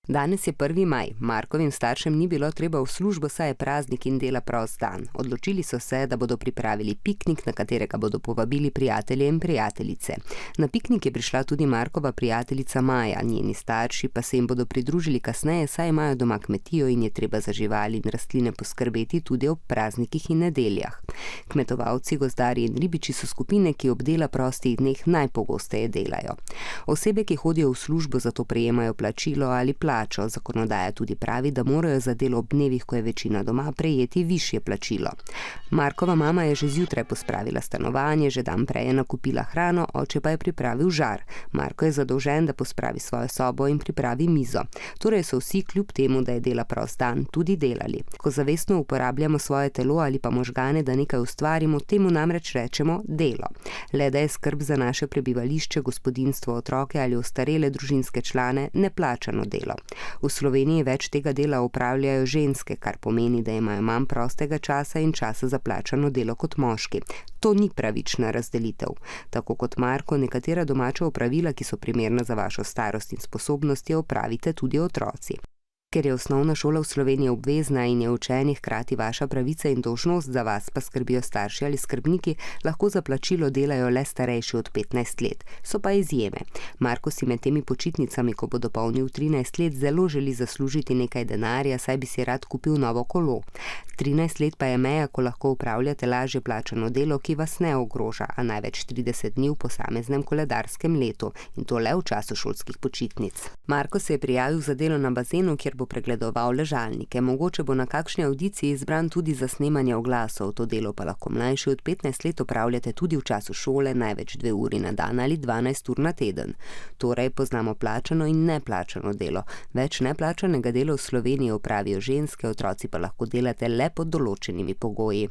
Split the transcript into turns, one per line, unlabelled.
Danes je 1. maj. Markovim staršem ni bilo treba v službo, saj je praznik in dela prost dan. Odločili so se, da bodo pripravili piknik, na katerega bodo povabili prijatelje in prijateljice. Na piknik je prišla tudi Markova prijateljica Maja, njeni starši pa se jim bodo pridružili kasneje, saj imajo doma kmetijo in je treba za živali in rastline poskrbeti tudi ob praznikih in nedeljah. Kmetovalci, gozdarji in ribiči so skupine, ki ob dela prostih dneh najpogosteje delajo. Osebe, ki hodijo v službo, zato prejemajo plačilo ali plačo. Zakonodaja tudi pravi, da morajo za delo ob dnevih, ko je večina doma, prejeti višje plačilo. Markova mama je že zjutraj pospravila stanovanje, že dan prej je nakupila hrano, oče pa je pripravil žar. Marko je zadolžen, da pospravi svojo sobo in pripravi mizo. Torej so vsi, kljub temu, da je dela prost dan, tudi delali. Ko zavestno uporabljamo svoje telo ali pa možgane, da nekaj ustvarimo, temu namreč rečemo delo. Le da je skrb za naše prebivališče, gospodinjstvo, otroke ali ostarele družinske člane neplačano delo. V Sloveniji več tega dela opravljajo ženske, kar pomeni, da imajo manj prostega časa in časa za plačano delo kot moški. To ni pravična razdelitev. Tako kot Marko, nekatera domača opravila, ki so primerna za vašo starost in sposobnosti, opravite tudi otroci. Ker je osnovna šola v Sloveniji obvezna in je učenje hkrati vaša pravica in dolžnost, za vas pa skrbijo starši ali skrbniki, lahko za plačilo delajo le starejši od 15 let. So pa izjeme. Marko si med temi počitnicami, ko bo dopolnil 13 let, zelo želi zaslužiti nekaj denarja, saj bi si rad kupil novo kolo. 13 let pa je meja, ko lahko upravljate lažje plačano delo, ki vas ne ogroža, a največ 30 dni v posameznem koledarskem letu, in to le v času šolskih počitnic. Marko se je prijavil za delo na bazenu, kjer bo pregledoval ležalnike. Mogoče bo na kakšni avdiciji izbran tudi za snemanje oglasov. To delo pa lahko mlajši od 15 let opravljate tudi v času šole, največ 2 uri na dan ali 12 ur na teden. Torej poznamo plačano in neplačano delo. Več neplačanega dela v Sloveniji opravijo ženske, otroci pa lahko delate le pod določenimi pogoji.